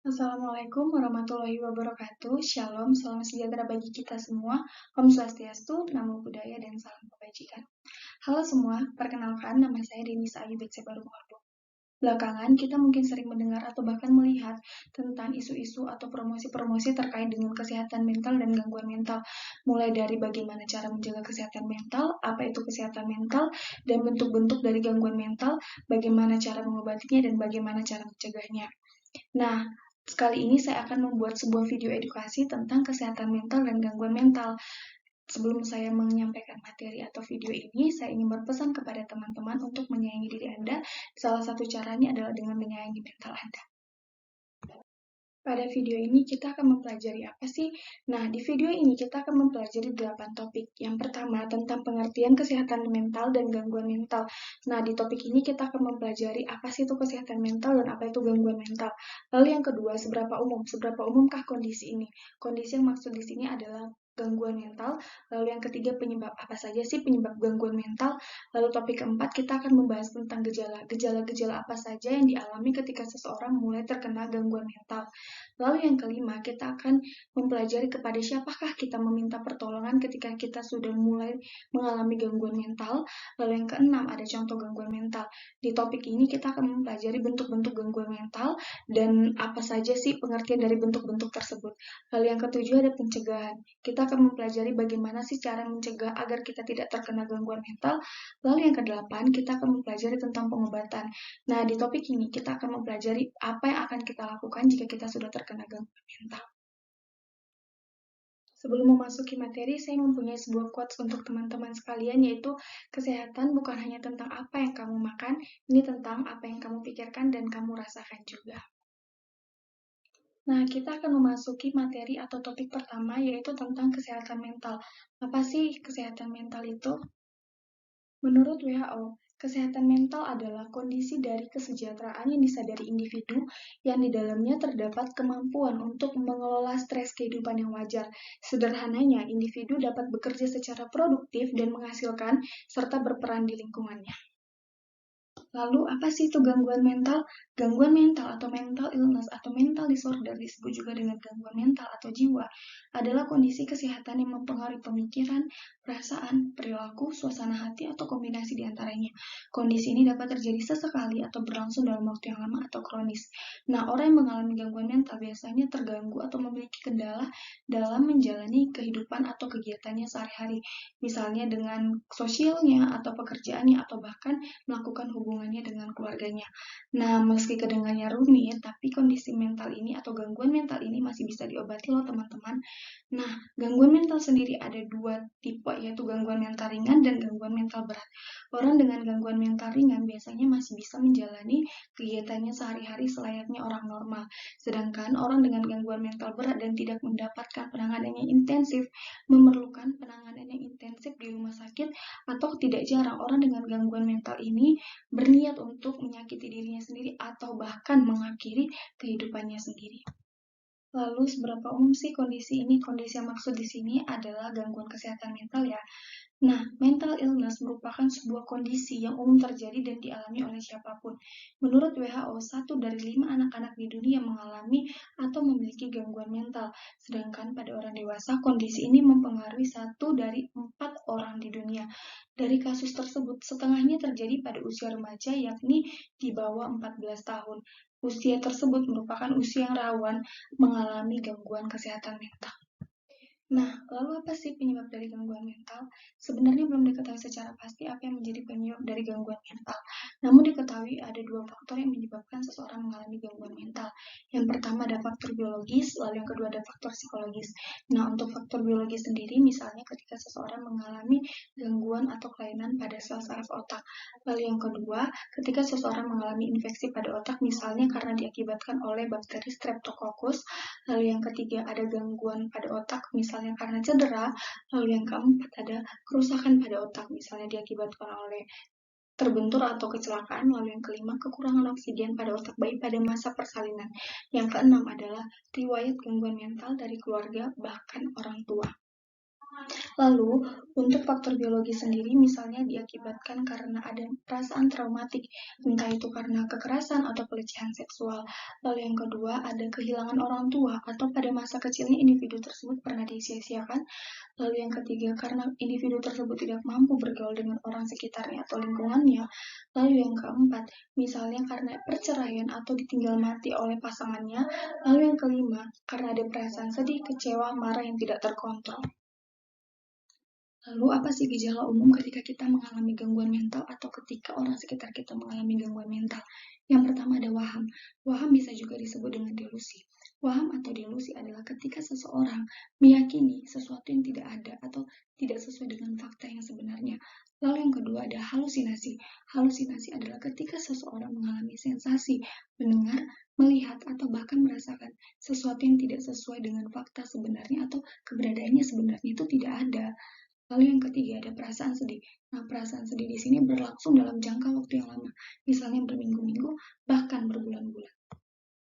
Assalamualaikum warahmatullahi wabarakatuh. Shalom, salam sejahtera bagi kita semua. Om Swastiastu, Namo Buddhaya, dan salam kebajikan. Halo semua, perkenalkan nama saya Denisa Ayu Betsebaru Muhardo. Belakangan, kita mungkin sering mendengar atau bahkan melihat tentang isu-isu atau promosi-promosi terkait dengan kesehatan mental dan gangguan mental. Mulai dari bagaimana cara menjaga kesehatan mental, apa itu kesehatan mental, dan bentuk-bentuk dari gangguan mental, bagaimana cara mengobatinya, dan bagaimana cara mencegahnya. Nah, kali ini saya akan membuat sebuah video edukasi tentang kesehatan mental dan gangguan mental. Sebelum saya menyampaikan materi atau video ini, saya ingin berpesan kepada teman-teman untuk menyayangi diri Anda. Salah satu caranya adalah dengan menyayangi mental Anda. Pada video ini kita akan mempelajari apa sih? Nah, di video ini kita akan mempelajari 8 topik. Yang pertama, tentang pengertian kesehatan mental dan gangguan mental. Nah, di topik ini kita akan mempelajari apa sih itu kesehatan mental dan apa itu gangguan mental. Lalu yang kedua, seberapa umumkah kondisi ini? Kondisi yang maksud di sini adalah gangguan mental. Lalu yang ketiga, penyebab apa saja sih penyebab gangguan mental? Lalu topik keempat, kita akan membahas tentang gejala apa saja yang dialami ketika seseorang mulai terkena gangguan mental. Lalu yang kelima, kita akan mempelajari kepada siapakah kita meminta pertolongan ketika kita sudah mulai mengalami gangguan mental. Lalu yang keenam, ada contoh gangguan mental. Di topik ini kita akan mempelajari bentuk-bentuk gangguan mental dan apa saja sih pengertian dari bentuk-bentuk tersebut. Lalu yang ketujuh, ada pencegahan. Kita akan mempelajari bagaimana sih cara mencegah agar kita tidak terkena gangguan mental. Lalu yang kedelapan, kita akan mempelajari tentang pengobatan. Nah, di topik ini kita akan mempelajari apa yang akan kita lakukan jika kita sudah terkena gangguan mental. Sebelum memasuki materi, saya mempunyai sebuah quotes untuk teman-teman sekalian, yaitu kesehatan bukan hanya tentang apa yang kamu makan, ini tentang apa yang kamu pikirkan dan kamu rasakan juga. Nah, kita akan memasuki materi atau topik pertama, yaitu tentang kesehatan mental. Apa sih kesehatan mental itu? Menurut WHO, kesehatan mental adalah kondisi dari kesejahteraan yang disadari individu yang di dalamnya terdapat kemampuan untuk mengelola stres kehidupan yang wajar. Sederhananya, individu dapat bekerja secara produktif dan menghasilkan serta berperan di lingkungannya. Lalu, apa sih itu gangguan mental? Gangguan mental atau mental illness atau mental disorder, disebut juga dengan gangguan mental atau jiwa, adalah kondisi kesehatan yang mempengaruhi pemikiran, perasaan, perilaku, suasana hati, atau kombinasi di antaranya. Kondisi ini dapat terjadi sesekali atau berlangsung dalam waktu yang lama atau kronis. Nah, orang yang mengalami gangguan mental biasanya terganggu atau memiliki kendala dalam menjalani kehidupan atau kegiatannya sehari-hari, misalnya dengan sosialnya atau pekerjaannya atau bahkan melakukan hubungannya dengan keluarganya. Nah, meski kedengarannya rumit, tapi kondisi mental ini atau gangguan mental ini masih bisa diobati loh teman-teman. Nah, gangguan mental sendiri ada dua tipe, yaitu gangguan mental ringan dan gangguan mental berat. Orang dengan gangguan mental ringan biasanya masih bisa menjalani kegiatannya sehari-hari selayaknya orang normal. Sedangkan orang dengan gangguan mental berat dan tidak mendapatkan penanganan yang intensif, memerlukan penanganan yang intensif di rumah sakit, atau tidak jarang orang dengan gangguan mental ini berniat untuk menyakiti dirinya sendiri atau bahkan mengakhiri kehidupannya sendiri. Lalu seberapa umum sih kondisi ini? Kondisi yang maksud di sini adalah gangguan kesehatan mental ya. Nah, mental illness merupakan sebuah kondisi yang umum terjadi dan dialami oleh siapapun. Menurut WHO, 1 dari 5 anak-anak di dunia mengalami atau memiliki gangguan mental. Sedangkan pada orang dewasa, kondisi ini mempengaruhi 1 dari 4 orang di dunia. Dari kasus tersebut, setengahnya terjadi pada usia remaja, yakni di bawah 14 tahun. Usia tersebut merupakan usia yang rawan mengalami gangguan kesehatan mental. Nah, lalu apa sih penyebab dari gangguan mental? Sebenarnya belum diketahui secara pasti apa yang menjadi penyebab dari gangguan mental. Namun diketahui ada dua faktor yang menyebabkan seseorang mengalami gangguan mental. Yang pertama ada faktor biologis, lalu yang kedua ada faktor psikologis. Nah, untuk faktor biologis sendiri, misalnya ketika seseorang mengalami gangguan atau kelainan pada sel saraf otak. Lalu yang kedua, ketika seseorang mengalami infeksi pada otak, misalnya karena diakibatkan oleh bakteri Streptococcus. Lalu yang ketiga ada gangguan pada otak, misalnya karena cedera. Lalu yang keempat ada kerusakan pada otak, misalnya diakibatkan oleh terbentur atau kecelakaan. Lalu yang kelima, kekurangan oksigen pada otak bayi pada masa persalinan. Yang keenam adalah riwayat gangguan mental dari keluarga bahkan orang tua. Lalu, untuk faktor biologi sendiri misalnya diakibatkan karena ada perasaan traumatik, entah itu karena kekerasan atau pelecehan seksual. Lalu yang kedua, ada kehilangan orang tua atau pada masa kecilnya individu tersebut pernah disia-siakan. Lalu yang ketiga, karena individu tersebut tidak mampu bergaul dengan orang sekitarnya atau lingkungannya. Lalu yang keempat, misalnya karena perceraian atau ditinggal mati oleh pasangannya. Lalu yang kelima, karena ada perasaan sedih, kecewa, marah yang tidak terkontrol. Lalu apa sih gejala umum ketika kita mengalami gangguan mental atau ketika orang sekitar kita mengalami gangguan mental? Yang pertama ada waham. Waham bisa juga disebut dengan delusi. Waham atau delusi adalah ketika seseorang meyakini sesuatu yang tidak ada atau tidak sesuai dengan fakta yang sebenarnya. Lalu yang kedua ada halusinasi. Halusinasi adalah ketika seseorang mengalami sensasi, mendengar, melihat, atau bahkan merasakan sesuatu yang tidak sesuai dengan fakta sebenarnya atau keberadaannya sebenarnya itu tidak ada. Lalu yang ketiga ada perasaan sedih. Nah, perasaan sedih di sini berlangsung dalam jangka waktu yang lama, misalnya berminggu-minggu, bahkan berbulan-bulan.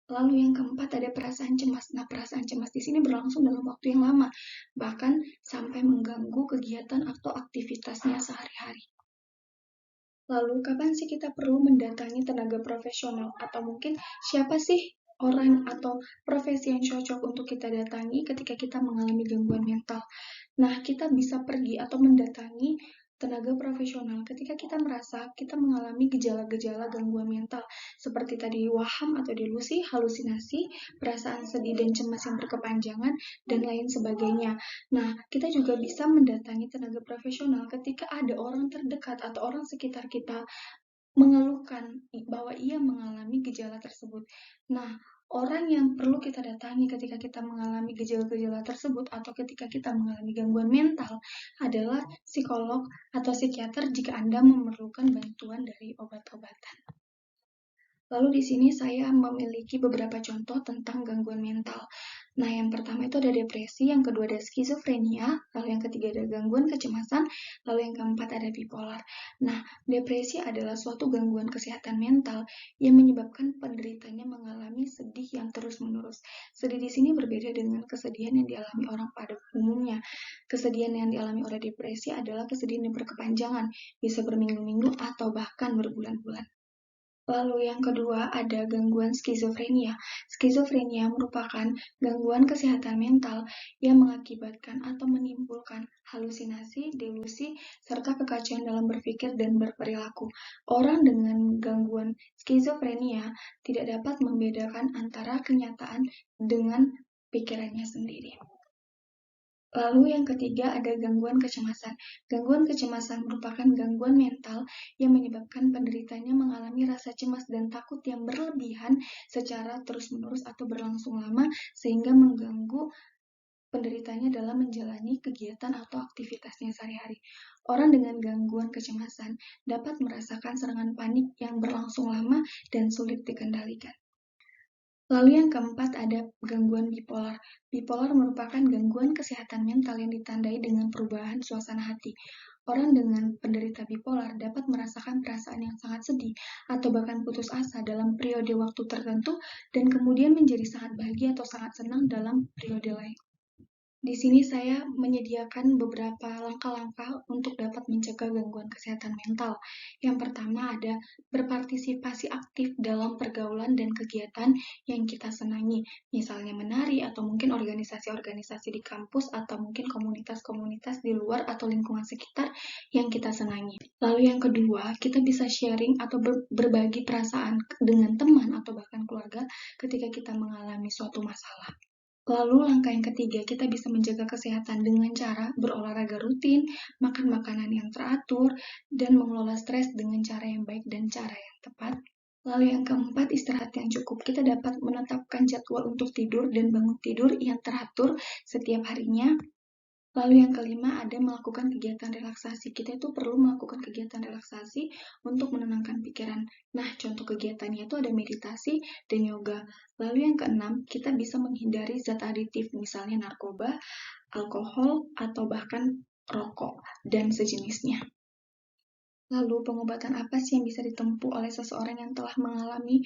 Lalu yang keempat ada perasaan cemas. Nah, perasaan cemas di sini berlangsung dalam waktu yang lama, bahkan sampai mengganggu kegiatan atau aktivitasnya sehari-hari. Lalu, kapan sih kita perlu mendatangi tenaga profesional? Atau mungkin siapa sih orang atau profesi yang cocok untuk kita datangi ketika kita mengalami gangguan mental? Nah, kita bisa pergi atau mendatangi tenaga profesional ketika kita merasa kita mengalami gejala-gejala gangguan mental seperti tadi waham atau delusi, halusinasi, perasaan sedih dan cemas yang berkepanjangan, dan lain sebagainya. Nah, kita juga bisa mendatangi tenaga profesional ketika ada orang terdekat atau orang sekitar kita mengeluhkan bahwa ia mengalami gejala tersebut. Nah, orang yang perlu kita datangi ketika kita mengalami gejala-gejala tersebut atau ketika kita mengalami gangguan mental adalah psikolog atau psikiater jika Anda memerlukan bantuan dari obat-obatan. Lalu di sini saya memiliki beberapa contoh tentang gangguan mental. Nah, yang pertama itu ada depresi, yang kedua ada skizofrenia, lalu yang ketiga ada gangguan kecemasan, lalu yang keempat ada bipolar. Nah, depresi adalah suatu gangguan kesehatan mental yang menyebabkan penderitanya mengalami sedih yang terus-menerus. Sedih di sini berbeda dengan kesedihan yang dialami orang pada umumnya. Kesedihan yang dialami oleh depresi adalah kesedihan yang berkepanjangan, bisa berminggu-minggu atau bahkan berbulan-bulan. Lalu yang kedua ada gangguan skizofrenia. Skizofrenia merupakan gangguan kesehatan mental yang mengakibatkan atau menimbulkan halusinasi, delusi, serta kekacauan dalam berpikir dan berperilaku. Orang dengan gangguan skizofrenia tidak dapat membedakan antara kenyataan dengan pikirannya sendiri. Lalu yang ketiga ada gangguan kecemasan. Gangguan kecemasan merupakan gangguan mental yang menyebabkan penderitanya mengalami rasa cemas dan takut yang berlebihan secara terus-menerus atau berlangsung lama sehingga mengganggu penderitanya dalam menjalani kegiatan atau aktivitasnya sehari-hari. Orang dengan gangguan kecemasan dapat merasakan serangan panik yang berlangsung lama dan sulit dikendalikan. Lalu yang keempat ada gangguan bipolar. Bipolar merupakan gangguan kesehatan mental yang ditandai dengan perubahan suasana hati. Orang dengan penderita bipolar dapat merasakan perasaan yang sangat sedih atau bahkan putus asa dalam periode waktu tertentu dan kemudian menjadi sangat bahagia atau sangat senang dalam periode lain. Di sini saya menyediakan beberapa langkah-langkah untuk dapat mencegah gangguan kesehatan mental. Yang pertama ada berpartisipasi aktif dalam pergaulan dan kegiatan yang kita senangi, misalnya menari atau mungkin organisasi-organisasi di kampus atau mungkin komunitas-komunitas di luar atau lingkungan sekitar yang kita senangi. Lalu yang kedua, kita bisa sharing atau berbagi perasaan dengan teman atau bahkan keluarga ketika kita mengalami suatu masalah. Lalu langkah yang ketiga, kita bisa menjaga kesehatan dengan cara berolahraga rutin, makan makanan yang teratur, dan mengelola stres dengan cara yang baik dan cara yang tepat. Lalu yang keempat, istirahat yang cukup. Kita dapat menetapkan jadwal untuk tidur dan bangun tidur yang teratur setiap harinya. Lalu yang kelima ada melakukan kegiatan relaksasi. Kita itu perlu melakukan kegiatan relaksasi untuk menenangkan pikiran. Nah, contoh kegiatannya itu ada meditasi dan yoga. Lalu yang keenam, kita bisa menghindari zat aditif, misalnya narkoba, alkohol, atau bahkan rokok dan sejenisnya. Lalu pengobatan apa sih yang bisa ditempuh oleh seseorang yang telah mengalami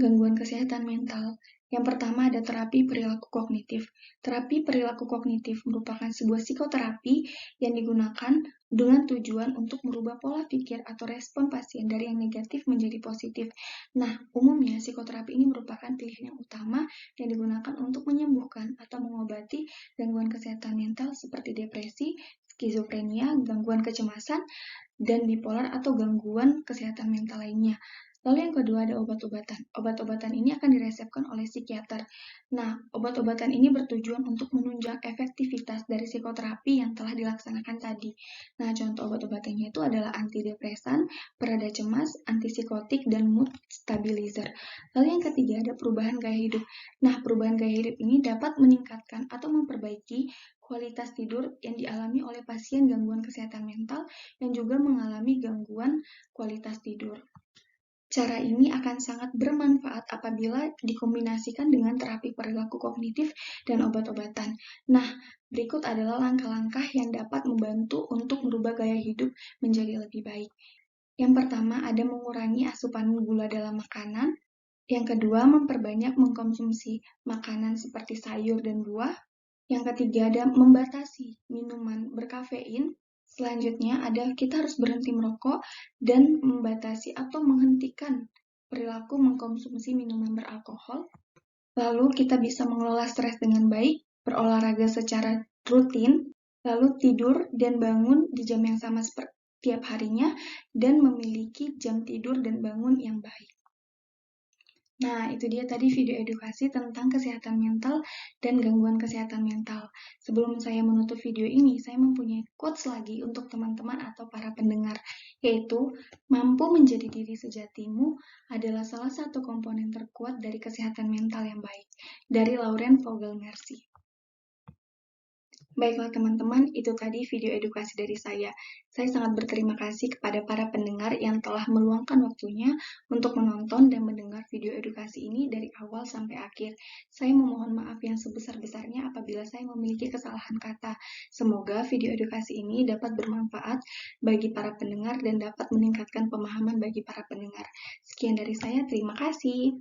gangguan kesehatan mental? Yang pertama ada terapi perilaku kognitif. Terapi perilaku kognitif merupakan sebuah psikoterapi yang digunakan dengan tujuan untuk merubah pola pikir atau respon pasien dari yang negatif menjadi positif. Nah, umumnya psikoterapi ini merupakan pilihan yang utama yang digunakan untuk menyembuhkan atau mengobati gangguan kesehatan mental seperti depresi, skizofrenia, gangguan kecemasan, dan bipolar atau gangguan kesehatan mental lainnya. Lalu yang kedua ada obat-obatan. Obat-obatan ini akan diresepkan oleh psikiater. Nah, obat-obatan ini bertujuan untuk menunjang efektivitas dari psikoterapi yang telah dilaksanakan tadi. Nah, contoh obat-obatannya itu adalah antidepresan, pereda cemas, antipsikotik, dan mood stabilizer. Lalu yang ketiga ada perubahan gaya hidup. Nah, perubahan gaya hidup ini dapat meningkatkan atau memperbaiki kualitas tidur yang dialami oleh pasien gangguan kesehatan mental yang juga mengalami gangguan kualitas tidur. Cara ini akan sangat bermanfaat apabila dikombinasikan dengan terapi perilaku kognitif dan obat-obatan. Nah, berikut adalah langkah-langkah yang dapat membantu untuk merubah gaya hidup menjadi lebih baik. Yang pertama ada mengurangi asupan gula dalam makanan. Yang kedua, memperbanyak mengkonsumsi makanan seperti sayur dan buah. Yang ketiga ada membatasi minuman berkafein. Selanjutnya ada kita harus berhenti merokok dan membatasi atau menghentikan perilaku mengkonsumsi minuman beralkohol. Lalu kita bisa mengelola stres dengan baik, berolahraga secara rutin, lalu tidur dan bangun di jam yang sama setiap harinya, dan memiliki jam tidur dan bangun yang baik. Nah, itu dia tadi video edukasi tentang kesehatan mental dan gangguan kesehatan mental. Sebelum saya menutup video ini, saya mempunyai quotes lagi untuk teman-teman atau para pendengar, yaitu, mampu menjadi diri sejatimu adalah salah satu komponen terkuat dari kesehatan mental yang baik, dari Lauren Vogelmercy. Baiklah teman-teman, itu tadi video edukasi dari saya. Saya sangat berterima kasih kepada para pendengar yang telah meluangkan waktunya untuk menonton dan mendengar video edukasi ini dari awal sampai akhir. Saya memohon maaf yang sebesar-besarnya apabila saya memiliki kesalahan kata. Semoga video edukasi ini dapat bermanfaat bagi para pendengar dan dapat meningkatkan pemahaman bagi para pendengar. Sekian dari saya, terima kasih.